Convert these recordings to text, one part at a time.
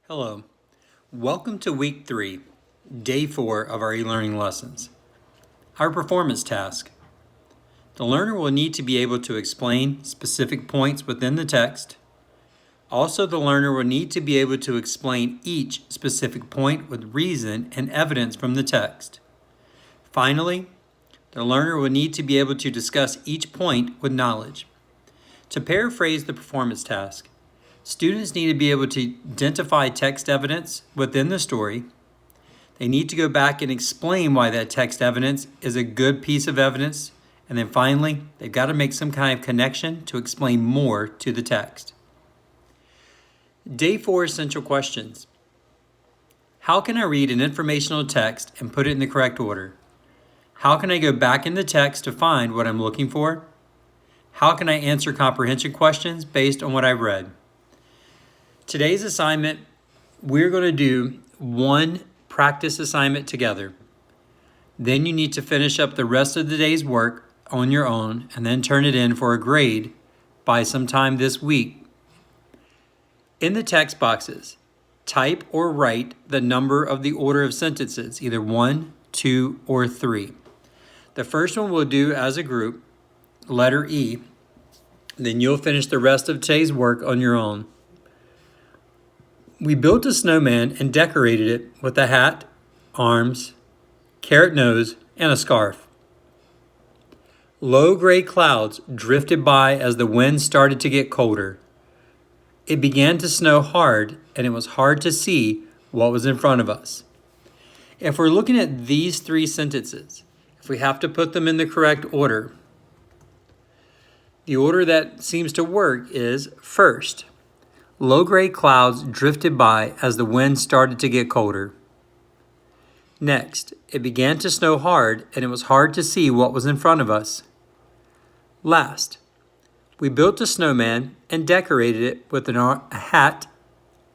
Hello. Welcome to week 3, day 4 of our e-learning lessons. Our performance task. The learner will need to be able to explain specific points within the text. Also, the learner will need to be able to explain each specific point with reason and evidence from the text. Finally, the learner will need to be able to discuss each point with knowledge. To paraphrase the performance task, students need to be able to identify text evidence within the story. They need to go back and explain why that text evidence is a good piece of evidence. And then finally, they've got to make some kind of connection to explain more to the text. Day 4 essential questions. How can I read an informational text and put it in the correct order? How can I go back in the text to find what I'm looking for? How can I answer comprehension questions based on what I've read? Today's assignment, we're going to do one practice assignment together. Then you need to finish up the rest of the day's work on your own and then turn it in for a grade by sometime this week. In the text boxes, type or write the number of the order of sentences, either 1, 2, or 3. The first one we'll do as a group, letter E. Then you'll finish the rest of today's work on your own. We built a snowman and decorated it with a hat, arms, carrot nose, and a scarf. Low gray clouds drifted by as the wind started to get colder. It began to snow hard, and it was hard to see what was in front of us. If we're looking at these 3 sentences, if we have to put them in the correct order, the order that seems to work is first, low gray clouds drifted by as the wind started to get colder. Next, it began to snow hard, and it was hard to see what was in front of us. Last, we built a snowman and decorated it with a hat,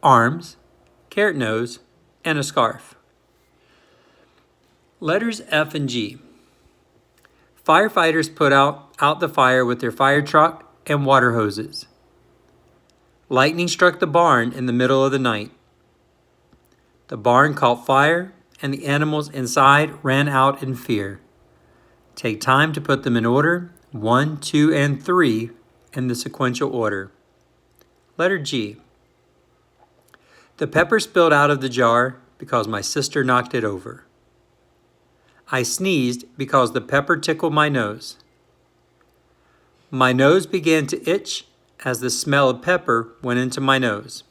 arms, carrot nose, and a scarf. Letters F and G. Firefighters put out the fire with their fire truck and water hoses. Lightning struck the barn in the middle of the night. The barn caught fire, and the animals inside ran out in fear. Take time to put them in order, 1, 2, and 3 in the sequential order. Letter G. The pepper spilled out of the jar because my sister knocked it over. I sneezed because the pepper tickled my nose. My nose began to itch as the smell of pepper went into my nose.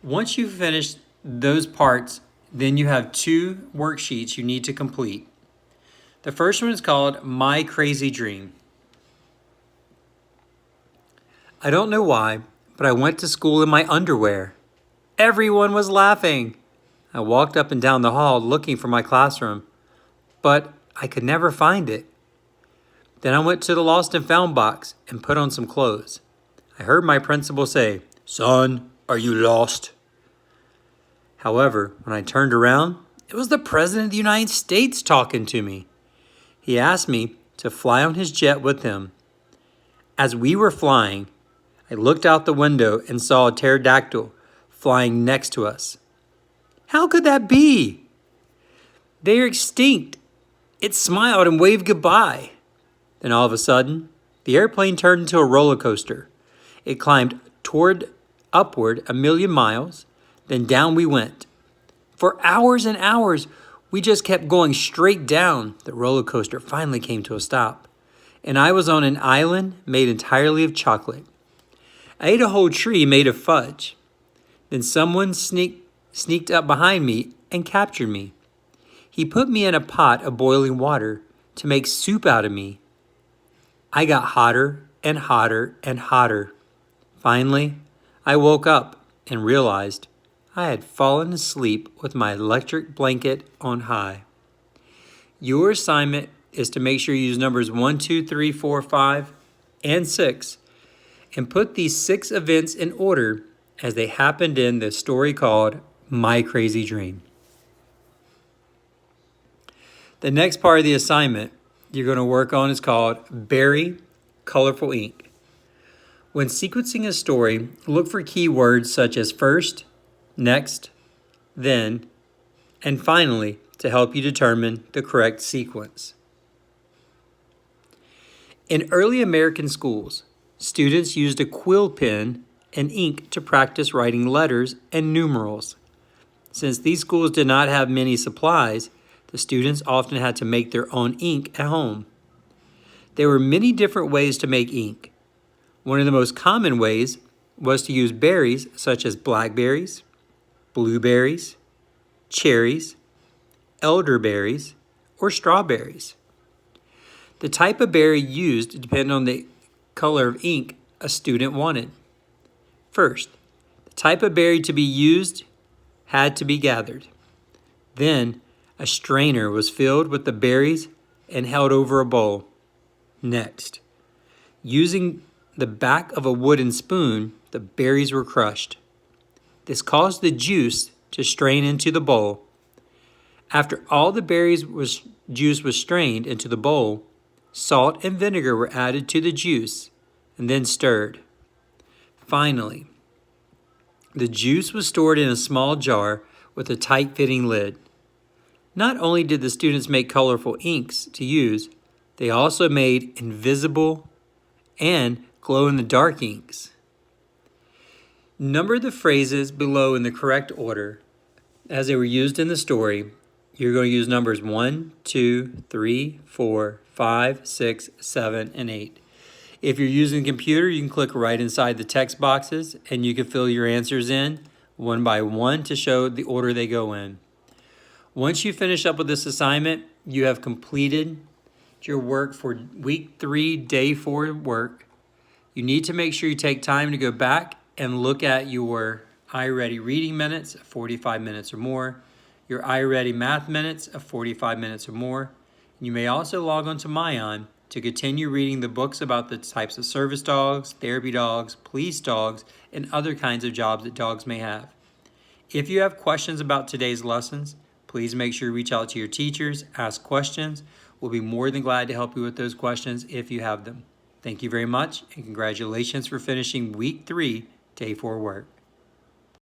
Once you've finished those parts, then you have 2 worksheets you need to complete. The first one is called My Crazy Dream. I don't know why, but I went to school in my underwear. Everyone was laughing. I walked up and down the hall looking for my classroom, but I could never find it. Then I went to the lost and found box and put on some clothes. I heard my principal say, "Son, are you lost?" However, when I turned around, it was the President of the United States talking to me. He asked me to fly on his jet with him. As we were flying, I looked out the window and saw a pterodactyl flying next to us. How could that be? They are extinct. It smiled and waved goodbye. Then all of a sudden, the airplane turned into a roller coaster. It climbed upward 1,000,000 miles, then down we went. For hours and hours, we just kept going straight down. The roller coaster finally came to a stop, and I was on an island made entirely of chocolate. I ate a whole tree made of fudge. Then someone sneaked up behind me and captured me. He put me in a pot of boiling water to make soup out of me. I got hotter and hotter and hotter. Finally, I woke up and realized I had fallen asleep with my electric blanket on high. Your assignment is to make sure you use numbers 1, 2, 3, 4, 5, and 6, and put these 6 events in order as they happened in the story called My Crazy Dream. The next part of the assignment you're going to work on is called Berry Colorful Ink. When sequencing a story, look for keywords such as first, next, then, and finally to help you determine the correct sequence. In early American schools, students used a quill pen and ink to practice writing letters and numerals. Since these schools did not have many supplies, the students often had to make their own ink at home. There were many different ways to make ink. One of the most common ways was to use berries such as blackberries, blueberries, cherries, elderberries, or strawberries. The type of berry used depended on the color of ink a student wanted. First, the type of berry to be used had to be gathered. Then, a strainer was filled with the berries and held over a bowl. Next, using the back of a wooden spoon, the berries were crushed. This caused the juice to strain into the bowl. After all the juice was strained into the bowl, salt and vinegar were added to the juice and then stirred. Finally, the juice was stored in a small jar with a tight-fitting lid. Not only did the students make colorful inks to use, they also made invisible and glow-in-the-dark inks. Number the phrases below in the correct order as they were used in the story. You're going to use numbers 1, 2, 3, 4, 5, 6, 7, and 8. If you're using a computer, you can click right inside the text boxes and you can fill your answers in one by one to show the order they go in. Once you finish up with this assignment, you have completed your work for week 3, day 4 work. You need to make sure you take time to go back and look at your iReady reading minutes of 45 minutes or more, your iReady math minutes of 45 minutes or more. You may also log on to Myon to continue reading the books about the types of service dogs, therapy dogs, police dogs, and other kinds of jobs that dogs may have. If you have questions about today's lessons, please make sure you reach out to your teachers, ask questions. We'll be more than glad to help you with those questions if you have them. Thank you very much, and congratulations for finishing week 3, day 4 work.